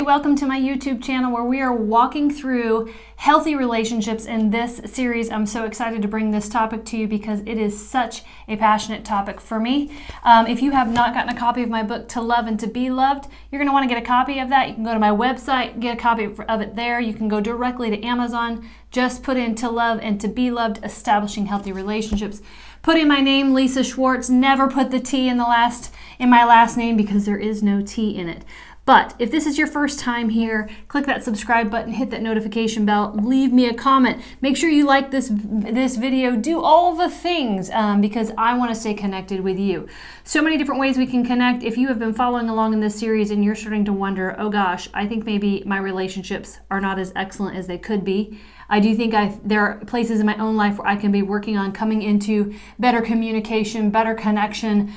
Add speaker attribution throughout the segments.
Speaker 1: welcome to my YouTube channel where we are walking through healthy relationships in this series. I'm so excited to bring this topic to you because it is such a passionate topic for me. If you have not gotten a copy of my book, To Love and to Be Loved, you're going to want to get a copy of that. You can go to my website, get a copy of it there. You can go directly to Amazon. Just put in To Love and to Be Loved, Establishing Healthy Relationships. Put in my name, Lisa Schwarz. Never put the T in my last name because there is no T in it. But if this is your first time here, click that subscribe button, hit that notification bell, leave me a comment. Make sure you like this video, do all the things because I want to stay connected with you. So many different ways we can connect. If you have been following along in this series and you're starting to wonder, oh gosh, I think maybe my relationships are not as excellent as they could be. I do think there are places in my own life where I can be working on coming into better communication, better connection,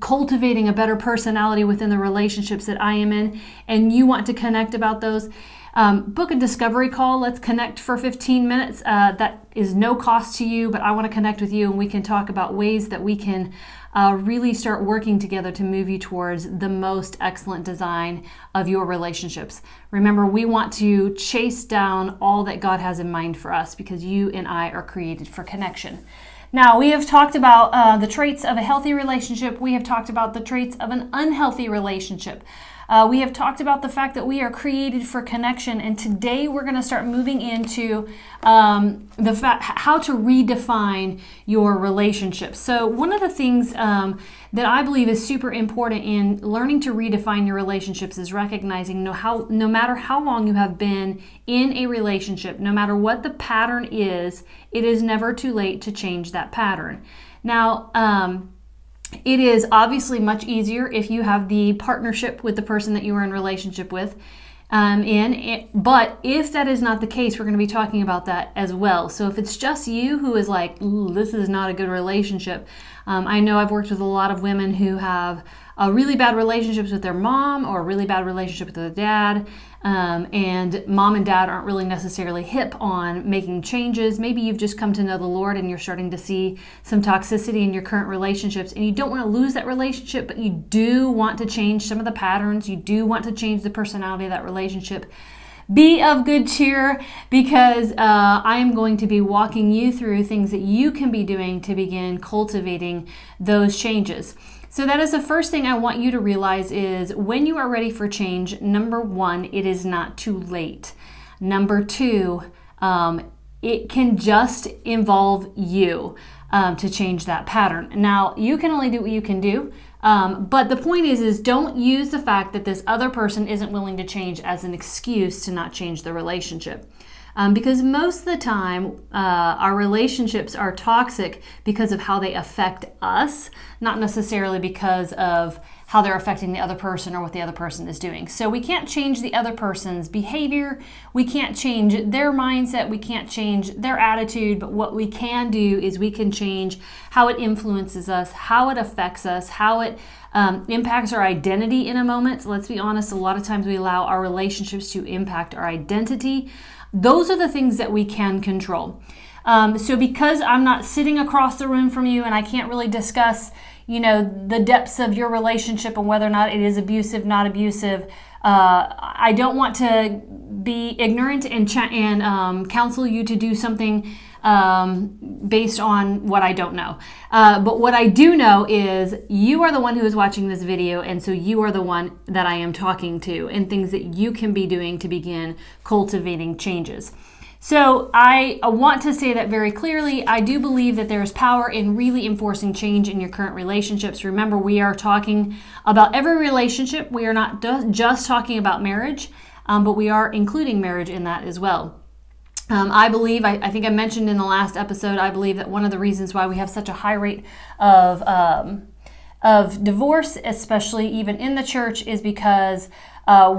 Speaker 1: cultivating a better personality within the relationships that I am in, and you want to connect about those. Book a discovery call. Let's connect for 15 minutes. That is no cost to you, but I want to connect with you and we can talk about ways that we can really start working together to move you towards the most excellent design of your relationships. Remember, we want to chase down all that God has in mind for us because you and I are created for connection. Now, we have talked about the traits of a healthy relationship. We have talked about the traits of an unhealthy relationship. We have talked about the fact that we are created for connection, and today we're going to start moving into the fact how to redefine your relationships. So one of the things that I believe is super important in learning to redefine your relationships is recognizing no matter how long you have been in a relationship, no matter what the pattern is, it is never too late to change that pattern. Now, it is obviously much easier if you have the partnership with the person that you are in relationship with. But if that is not the case, we're going to be talking about that as well. So if it's just you who is like, this is not a good relationship. I know I've worked with a lot of women who have really bad relationships with their mom or a really bad relationship with their dad. And mom and dad aren't really necessarily hip on making changes. Maybe you've just come to know the Lord and you're starting to see some toxicity in your current relationships and you don't want to lose that relationship, but you do want to change some of the patterns. You do want to change the personality of that relationship. Be of good cheer because I am going to be walking you through things that you can be doing to begin cultivating those changes. So that is the first thing I want you to realize is when you are ready for change, number one, it is not too late. Number two, it can just involve you to change that pattern. Now, you can only do what you can do. But the point is don't use the fact that this other person isn't willing to change as an excuse to not change the relationship. Because most of the time, our relationships are toxic because of how they affect us, not necessarily because of how they're affecting the other person or what the other person is doing. So we can't change the other person's behavior. We can't change their mindset. We can't change their attitude. But what we can do is we can change how it influences us, how it affects us, how it impacts our identity in a moment. So let's be honest, a lot of times we allow our relationships to impact our identity. Those are the things that we can control. So because I'm not sitting across the room from you and I can't really discuss, the depths of your relationship and whether or not it is abusive, not abusive, I don't want to be ignorant and counsel you to do something based on what I don't know. But what I do know is you are the one who is watching this video, and so you are the one that I am talking to and things that you can be doing to begin cultivating changes. So I want to say that very clearly. I do believe that there is power in really enforcing change in your current relationships. Remember, we are talking about every relationship. We are not just talking about marriage, but we are including marriage in that as well. I believe, I think I mentioned in the last episode, I believe that one of the reasons why we have such a high rate of divorce, especially even in the church, is because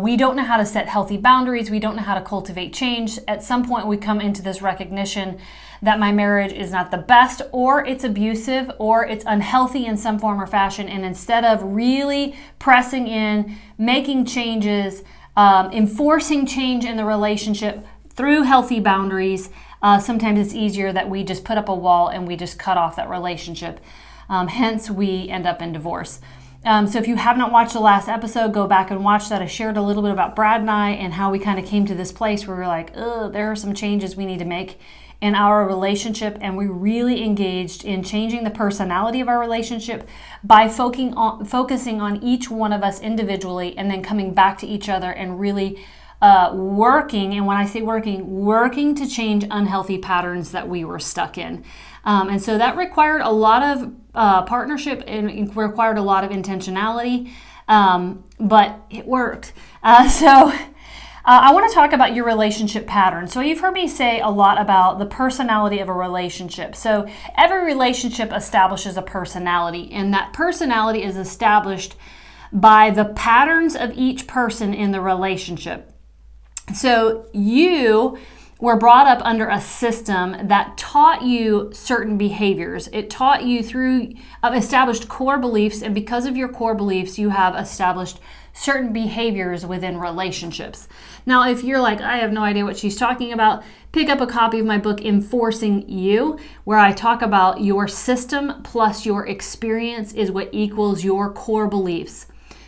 Speaker 1: we don't know how to set healthy boundaries. We don't know how to cultivate change. At some point, we come into this recognition that my marriage is not the best, or it's abusive, or it's unhealthy in some form or fashion. And instead of really pressing in, making changes, enforcing change in the relationship through healthy boundaries, sometimes it's easier that we just put up a wall and we just cut off that relationship. Hence, we end up in divorce. So if you have not watched the last episode, go back and watch that. I shared a little bit about Brad and I and how we kind of came to this place where we're like, oh, there are some changes we need to make in our relationship, and we really engaged in changing the personality of our relationship by focusing on each one of us individually, and then coming back to each other and really working. And when I say working to change unhealthy patterns that we were stuck in. And so that required a lot of partnership, and it required a lot of intentionality, but it worked. I want to talk about your relationship pattern. So you've heard me say a lot about the personality of a relationship. So every relationship establishes a personality, and that personality is established by the patterns of each person in the relationship. So you were brought up under a system that taught you certain behaviors. It taught you through established core beliefs, and because of your core beliefs, you have established certain behaviors within relationships. Now, if you're like, I have no idea what she's talking about, pick up a copy of my book, Enforcing You, where I talk about your system plus your experience is what equals your core beliefs.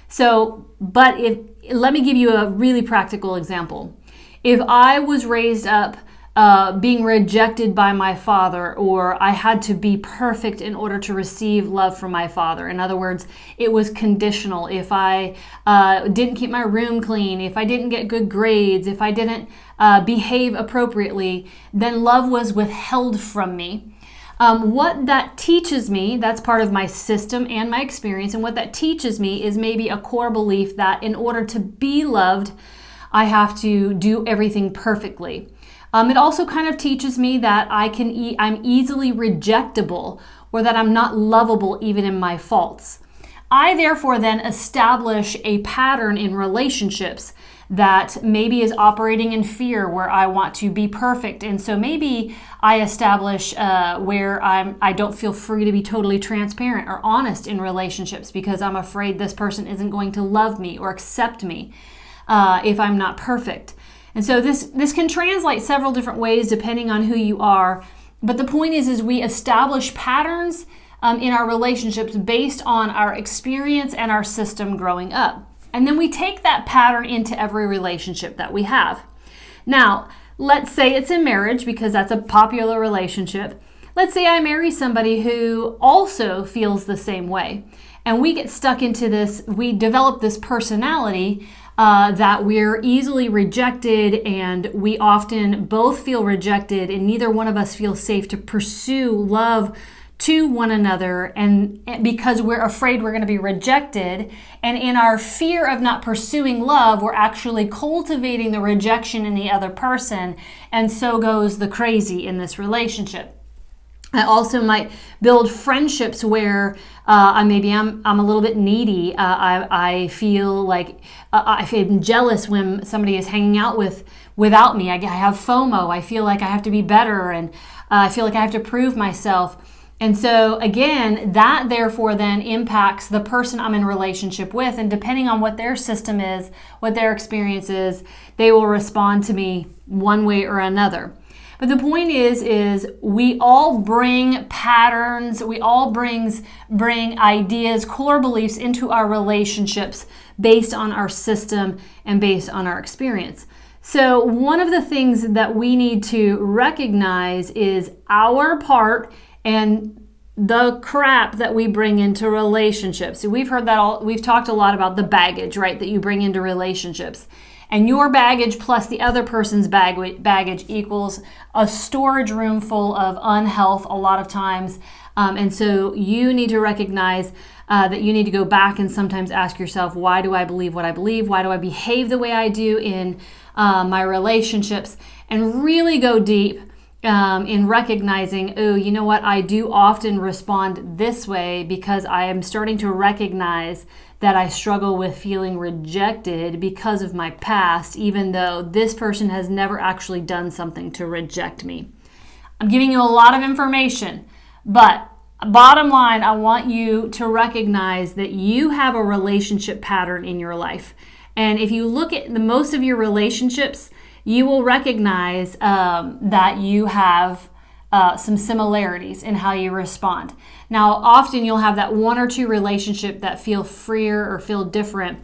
Speaker 1: So, let me give you a really practical example. If I was raised up being rejected by my father, or I had to be perfect in order to receive love from my father. In other words, it was conditional. If I didn't keep my room clean, if I didn't get good grades, if I didn't behave appropriately, then love was withheld from me. What that teaches me, that's part of my system and my experience, and what that teaches me is maybe a core belief that in order to be loved, I have to do everything perfectly. It also kind of teaches me that I'm easily rejectable, or that I'm not lovable even in my faults. I therefore then establish a pattern in relationships that maybe is operating in fear, where I want to be perfect. And so maybe I establish where I don't feel free to be totally transparent or honest in relationships because I'm afraid this person isn't going to love me or accept me if I'm not perfect. And so this can translate several different ways depending on who you are. But the point is we establish patterns in our relationships based on our experience and our system growing up. And then we take that pattern into every relationship that we have. Now, let's say it's in marriage, because that's a popular relationship. Let's say I marry somebody who also feels the same way. And we get stuck into this, we develop this personality that we're easily rejected, and we often both feel rejected, and neither one of us feels safe to pursue love to one another, and because we're afraid we're going to be rejected, and in our fear of not pursuing love, we're actually cultivating the rejection in the other person, and so goes the crazy in this relationship. I also might build friendships where I'm a little bit needy. I feel like I'm jealous when somebody is hanging out without me. I have FOMO. I feel like I have to be better, and I feel like I have to prove myself. And so again, that therefore then impacts the person I'm in relationship with. And depending on what their system is, what their experience is, they will respond to me one way or another. But the point is we all bring patterns, we all bring ideas, core beliefs into our relationships based on our system and based on our experience. So one of the things that we need to recognize is our part and the crap that we bring into relationships. So we've talked a lot about the baggage, right, that you bring into relationships. And your baggage plus the other person's baggage equals a storage room full of unhealth a lot of times. And so you need to recognize that you need to go back and sometimes ask yourself, why do I believe what I believe? Why do I behave the way I do in my relationships? And really go deep in recognizing, oh, you know what? I do often respond this way because I am starting to recognize that I struggle with feeling rejected because of my past, even though this person has never actually done something to reject me. I'm giving you a lot of information, but bottom line, I want you to recognize that you have a relationship pattern in your life. And if you look at most of your relationships, you will recognize that you have some similarities in how you respond. Now, often you'll have that one or two relationship that feel freer or feel different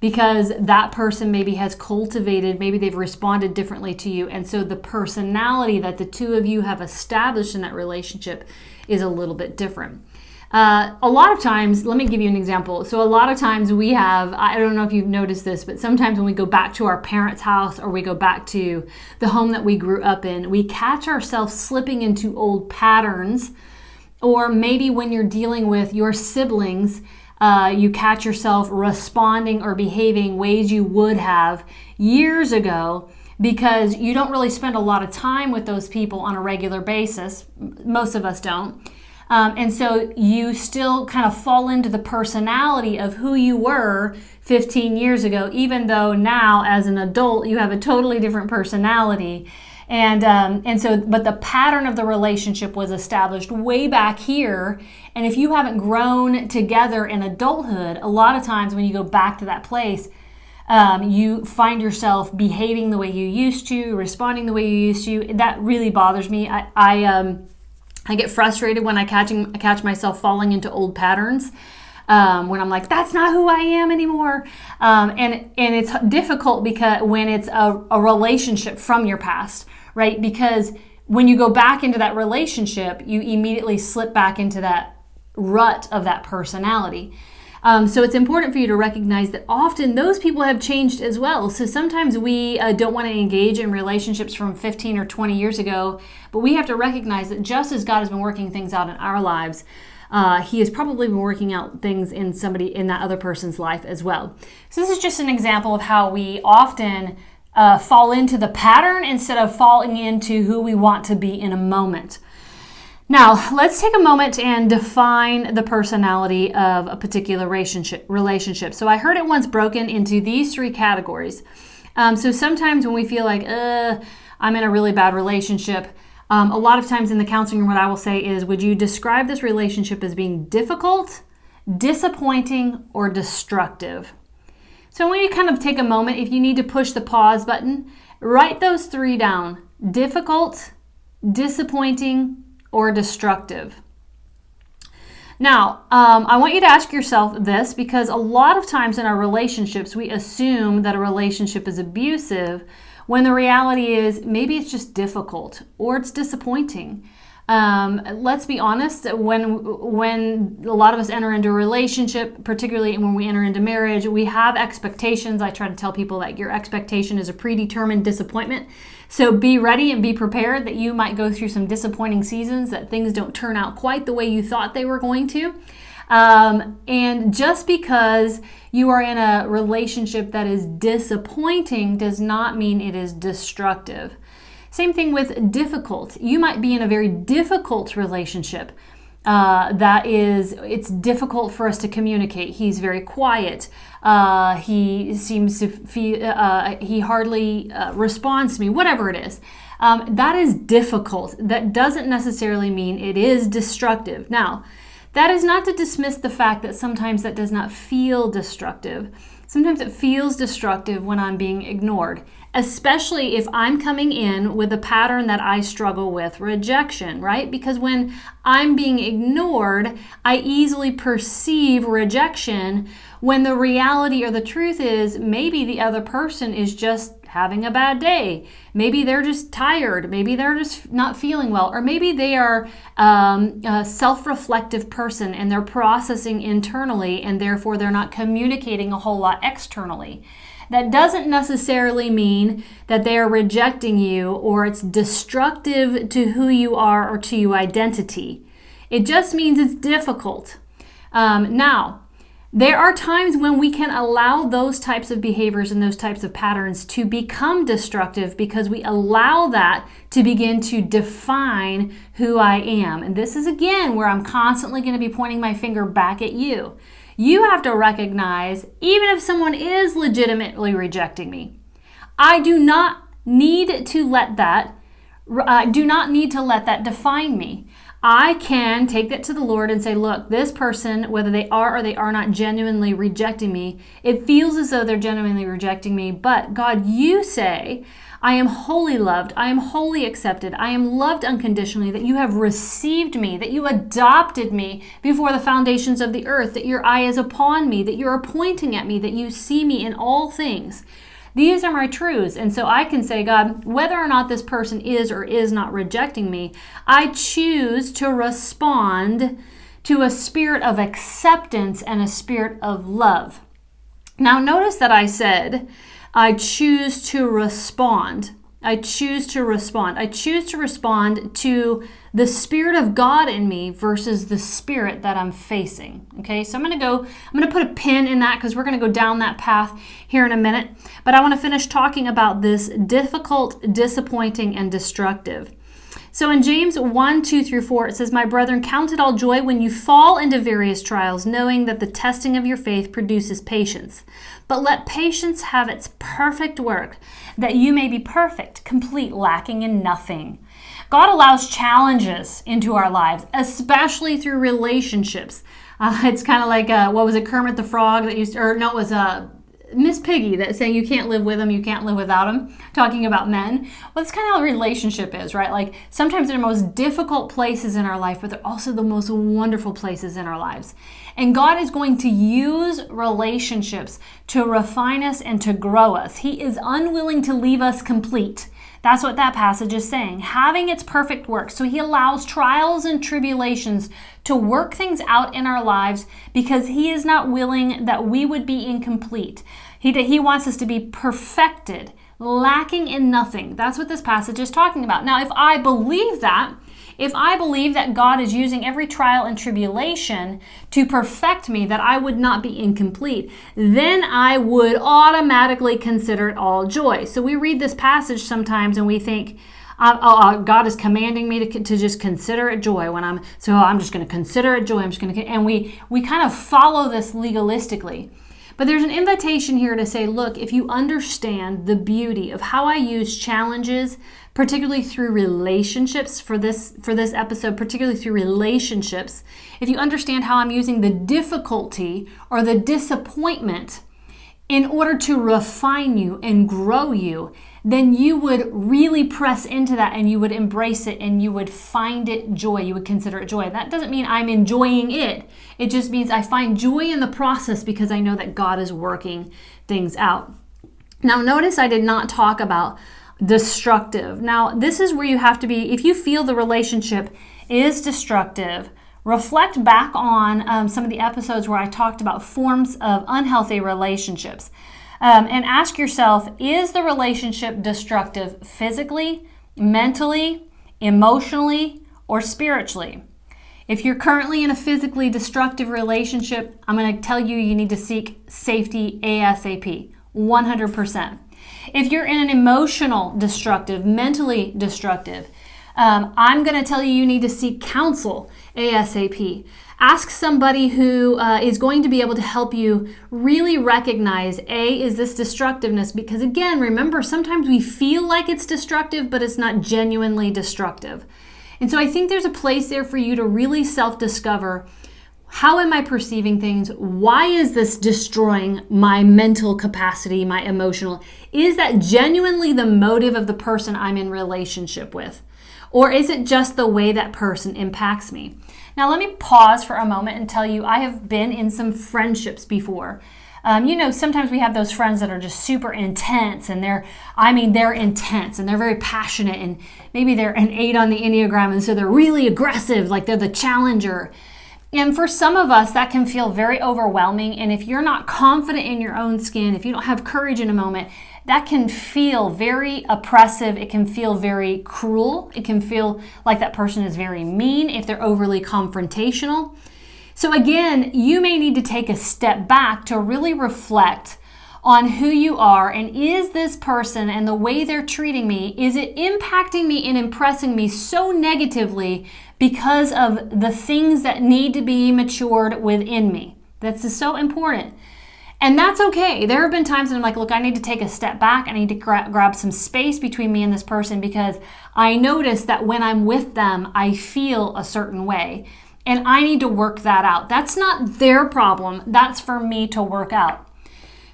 Speaker 1: because that person maybe has cultivated, maybe they've responded differently to you. And so the personality that the two of you have established in that relationship is a little bit different. A lot of times, let me give you an example. So a lot of times we have, I don't know if you've noticed this, but sometimes when we go back to our parents' house or we go back to the home that we grew up in, we catch ourselves slipping into old patterns. Or maybe when you're dealing with your siblings, you catch yourself responding or behaving ways you would have years ago because you don't really spend a lot of time with those people on a regular basis. Most of us don't. And so you still kind of fall into the personality of who you were 15 years ago, even though now as an adult, you have a totally different personality. And so, but the pattern of the relationship was established way back here. And if you haven't grown together in adulthood, a lot of times when you go back to that place, you find yourself behaving the way you used to, responding the way you used to. That really bothers me. I get frustrated when I catch myself falling into old patterns. When I'm like, that's not who I am anymore. And it's difficult because when it's a relationship from your past, right? Because when you go back into that relationship, you immediately slip back into that rut of that personality. So it's important for you to recognize that often those people have changed as well. So sometimes we don't want to engage in relationships from 15 or 20 years ago, but we have to recognize that just as God has been working things out in our lives, He has probably been working out things in that other person's life as well. So this is just an example of how we often fall into the pattern instead of falling into who we want to be in a moment. Now, let's take a moment and define the personality of a particular relationship. So I heard it once broken into these three categories. So sometimes when we feel like, I'm in a really bad relationship, a lot of times in the counseling room, what I will say is, would you describe this relationship as being difficult, disappointing, or destructive? So I want you to kind of take a moment. If you need to push the pause button, write those three down: difficult, disappointing, or destructive. Now, I want you to ask yourself this, because a lot of times in our relationships, we assume that a relationship is abusive when the reality is maybe it's just difficult or it's disappointing. Let's be honest, when a lot of us enter into a relationship, particularly when we enter into marriage, we have expectations. I try to tell people that your expectation is a predetermined disappointment. So be ready and be prepared that you might go through some disappointing seasons, that things don't turn out quite the way you thought they were going to. And just because you are in a relationship that is disappointing does not mean it is destructive. Same thing with difficult. You might be in a very difficult relationship. It's difficult for us to communicate. He's very quiet. He seems to feel, he hardly responds to me, whatever it is. That is difficult. That doesn't necessarily mean it is destructive. Now, that is not to dismiss the fact that sometimes that does not feel destructive. Sometimes it feels destructive when I'm being ignored, especially if I'm coming in with a pattern that I struggle with, rejection, right? Because when I'm being ignored, I easily perceive rejection when the reality or the truth is maybe the other person is just having a bad day. Maybe they're just tired. Maybe they're just not feeling well. Or maybe they are a self-reflective person and they're processing internally and therefore they're not communicating a whole lot externally. That doesn't necessarily mean that they are rejecting you or it's destructive to who you are or to your identity. It just means it's difficult. Now, there are times when we can allow those types of behaviors and those types of patterns to become destructive because we allow that to begin to define who I am. And this is again where I'm constantly going to be pointing my finger back at you. You have to recognize, even if someone is legitimately rejecting me, I do not need to let that define me. I can take that to the Lord and say, look, this person, whether they are or they are not genuinely rejecting me, it feels as though they're genuinely rejecting me. But God, you say, I am wholly loved. I am wholly accepted. I am loved unconditionally, that you have received me, that you adopted me before the foundations of the earth, that your eye is upon me, that you're pointing at me, that you see me in all things. These are my truths. And so I can say, God, whether or not this person is or is not rejecting me, I choose to respond to a spirit of acceptance and a spirit of love. Now, notice that I said, I choose to respond. I choose to respond. I choose to respond to the Spirit of God in me versus the spirit that I'm facing. Okay, so I'm going to put a pin in that because we're going to go down that path here in a minute. But I want to finish talking about this difficult, disappointing, and destructive. So in James 1:2-4, it says, My brethren, count it all joy when you fall into various trials, knowing that the testing of your faith produces patience. But let patience have its perfect work, that you may be perfect, complete, lacking in nothing. God allows challenges into our lives, especially through relationships. It's kind of like, what was it, Kermit the Frog that used to, or no, it was Miss Piggy that saying you can't live with them, you can't live without them, talking about men. Well, that's kind of how a relationship is, right? Like sometimes they're the most difficult places in our life, but they're also the most wonderful places in our lives. And God is going to use relationships to refine us and to grow us. He is unwilling to leave us complete. That's what that passage is saying, having its perfect work. So he allows trials and tribulations to work things out in our lives because he is not willing that we would be incomplete. He wants us to be perfected, lacking in nothing. That's what this passage is talking about. Now, if I believe that God is using every trial and tribulation to perfect me, that I would not be incomplete, then I would automatically consider it all joy. So we read this passage sometimes and we think, God is commanding me to just consider it joy I'm just going to consider it joy. And we kind of follow this legalistically. But there's an invitation here to say, look, if you understand the beauty of how I use challenges, particularly through relationships for this episode, particularly through relationships, if you understand how I'm using the difficulty or the disappointment in order to refine you and grow you, then you would really press into that and you would embrace it and you would find it joy. You would consider it joy. That doesn't mean I'm enjoying it. It just means I find joy in the process because I know that God is working things out. Now, notice I did not talk about destructive. Now, this is where you have to be, if you feel the relationship is destructive, reflect back on some of the episodes where I talked about forms of unhealthy relationships. And ask yourself, is the relationship destructive physically, mentally, emotionally, or spiritually? If you're currently in a physically destructive relationship, I'm going to tell you need to seek safety ASAP, 100%. If you're in an emotional destructive, mentally destructive, I'm going to tell you need to seek counsel ASAP. Ask somebody who is going to be able to help you really recognize, is this destructiveness? Because again, remember, sometimes we feel like it's destructive, but it's not genuinely destructive. And so I think there's a place there for you to really self-discover, how am I perceiving things? Why is this destroying my mental capacity, my emotional? Is that genuinely the motive of the person I'm in relationship with? Or is it just the way that person impacts me? Now, let me pause for a moment and tell you, I have been in some friendships before. Sometimes we have those friends that are just super intense and they're intense and they're very passionate and maybe they're an 8 on the Enneagram and so they're really aggressive, like they're the challenger. And for some of us, that can feel very overwhelming. And if you're not confident in your own skin, if you don't have courage in a moment, that can feel very oppressive. It can feel very cruel. It can feel like that person is very mean if they're overly confrontational. So again, you may need to take a step back to really reflect on who you are, and is this person and the way they're treating me, is it impacting me and impressing me so negatively because of the things that need to be matured within me? That's so important. And that's okay. There have been times that I'm like, look, I need to take a step back. I need to grab some space between me and this person because I notice that when I'm with them, I feel a certain way. And I need to work that out. That's not their problem. That's for me to work out.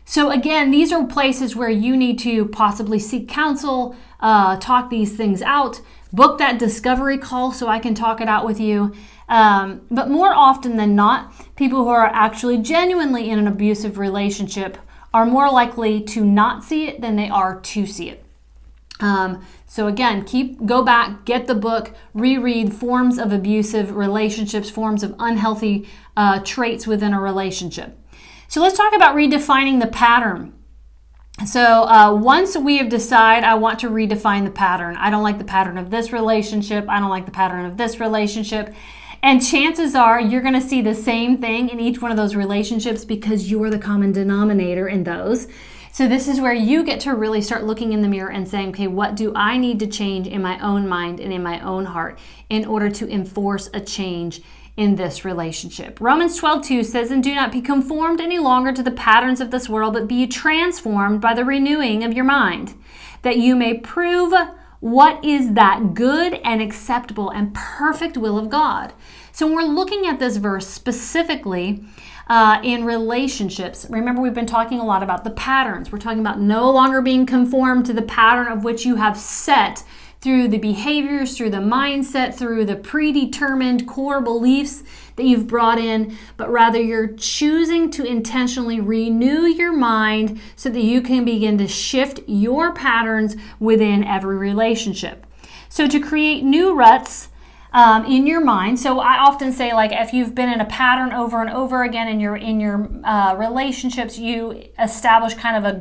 Speaker 1: So again, these are places where you need to possibly seek counsel, talk these things out, book that discovery call so I can talk it out with you. But more often than not, people who are actually genuinely in an abusive relationship are more likely to not see it than they are to see it. So again, go back, get the book, reread Forms of Abusive Relationships, Forms of Unhealthy Traits Within a Relationship. So let's talk about redefining the pattern. So once we have decided I want to redefine the pattern, I don't like the pattern of this relationship, I don't like the pattern of this relationship, and chances are you're going to see the same thing in each one of those relationships because you're the common denominator in those. So this is where you get to really start looking in the mirror and saying, okay, what do I need to change in my own mind and in my own heart in order to enforce a change in this relationship? Romans 12:2 says, and do not be conformed any longer to the patterns of this world, but be transformed by the renewing of your mind, that you may prove what is that good and acceptable and perfect will of God. So when we're looking at this verse specifically in relationships, remember we've been talking a lot about the patterns. We're talking about no longer being conformed to the pattern of which you have set through the behaviors, through the mindset, through the predetermined core beliefs that you've brought in, but rather you're choosing to intentionally renew your mind so that you can begin to shift your patterns within every relationship. So to create new ruts in your mind. So I often say, like, if you've been in a pattern over and over again in your relationships, you establish kind of a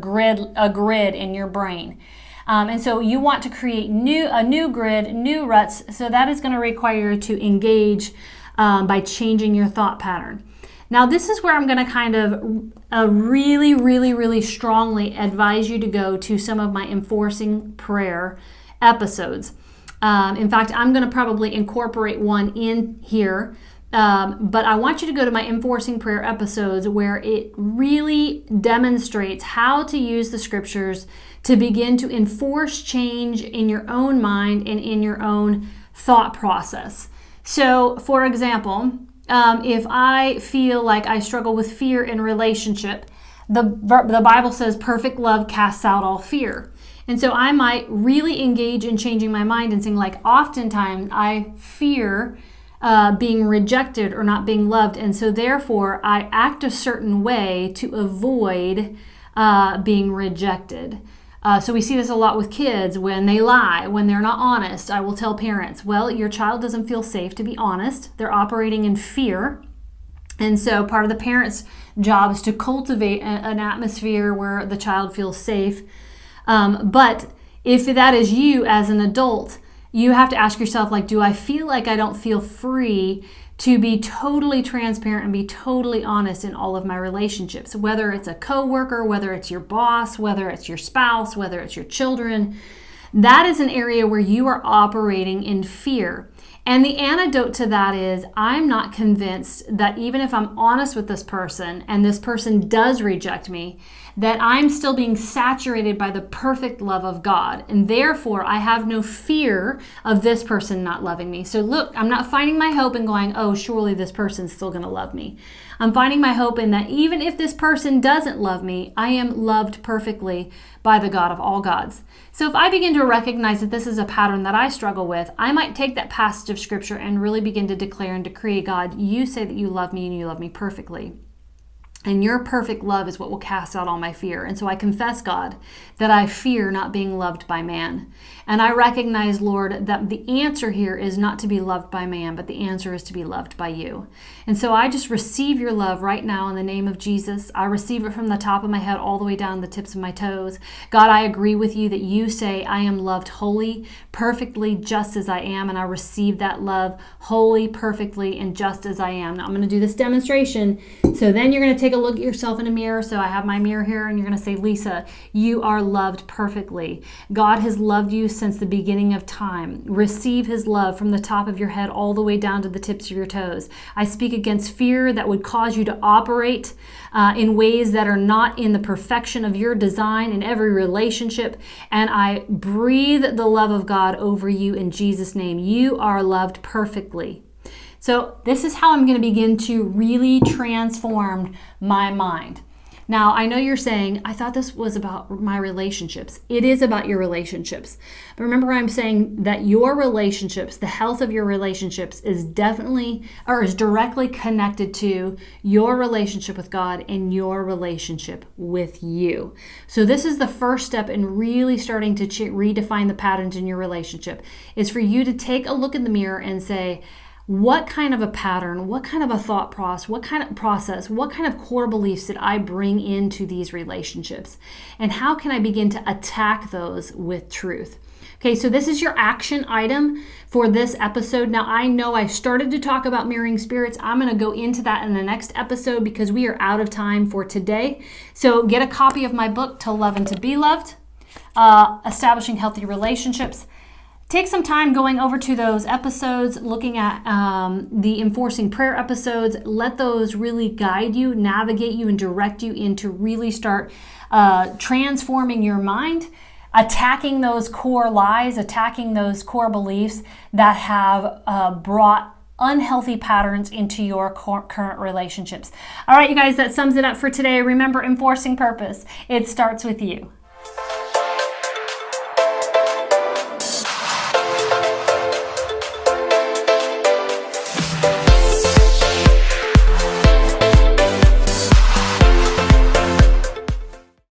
Speaker 1: grid in your brain. And so you want to create a new grid, new ruts. So that is going to require you to engage by changing your thought pattern. Now, this is where I'm going to kind of really, really, really strongly advise you to go to some of my enforcing prayer episodes. In fact, I'm going to probably incorporate one in here. But I want you to go to my enforcing prayer episodes where it really demonstrates how to use the scriptures to begin to enforce change in your own mind and in your own thought process. So, for example, if I feel like I struggle with fear in relationship, the Bible says perfect love casts out all fear. And so I might really engage in changing my mind and saying, like, oftentimes I fear being rejected or not being loved. And so therefore I act a certain way to avoid being rejected. So we see this a lot with kids when they lie, when they're not honest. I will tell parents, well, your child doesn't feel safe to be honest. They're operating in fear. And so part of the parent's job is to cultivate an atmosphere where the child feels safe. But if that is you as an adult, you have to ask yourself, like, do I feel like I don't feel free to be totally transparent and be totally honest in all of my relationships? Whether it's a coworker, whether it's your boss, whether it's your spouse, whether it's your children, that is an area where you are operating in fear. And the antidote to that is, I'm not convinced that even if I'm honest with this person and this person does reject me, that I'm still being saturated by the perfect love of God. And therefore, I have no fear of this person not loving me. So look, I'm not finding my hope in going, oh, surely this person's still going to love me. I'm finding my hope in that even if this person doesn't love me, I am loved perfectly by the God of all gods. So if I begin to recognize that this is a pattern that I struggle with, I might take that passage of scripture and really begin to declare and decree, God, you say that you love me and you love me perfectly. And your perfect love is what will cast out all my fear. And so I confess, God, that I fear not being loved by man. And I recognize, Lord, that the answer here is not to be loved by man, but the answer is to be loved by you. And so I just receive your love right now in the name of Jesus. I receive it from the top of my head all the way down the tips of my toes. God, I agree with you that you say I am loved wholly, perfectly, just as I am. And I receive that love wholly, perfectly, and just as I am. Now I'm going to do this demonstration. So then you're going to take take a look at yourself in a mirror. So I have my mirror here, and you're going to say, Lisa, you are loved perfectly. God has loved you since the beginning of time. Receive his love from the top of your head all the way down to the tips of your toes. I speak against fear that would cause you to operate in ways that are not in the perfection of your design in every relationship. And I breathe the love of God over you in Jesus' name. You are loved perfectly. So this is how I'm going to begin to really transform my mind. Now, I know you're saying, I thought this was about my relationships. It is about your relationships. But remember, I'm saying that your relationships, the health of your relationships is directly connected to your relationship with God and your relationship with you. So this is the first step in really starting to redefine the patterns in your relationship, is for you to take a look in the mirror and say, what kind of a pattern, what kind of a thought process, what kind of core beliefs did I bring into these relationships? And how can I begin to attack those with truth? Okay, so this is your action item for this episode. Now, I know I started to talk about mirroring spirits. I'm going to go into that in the next episode because we are out of time for today. So get a copy of my book, To Love and to Be Loved, Establishing Healthy Relationships. Take some time going over to those episodes, looking at the enforcing prayer episodes. Let those really guide you, navigate you, and direct you into really start transforming your mind, attacking those core lies, attacking those core beliefs that have brought unhealthy patterns into your current relationships. All right, you guys, that sums it up for today. Remember, enforcing purpose. It starts with you.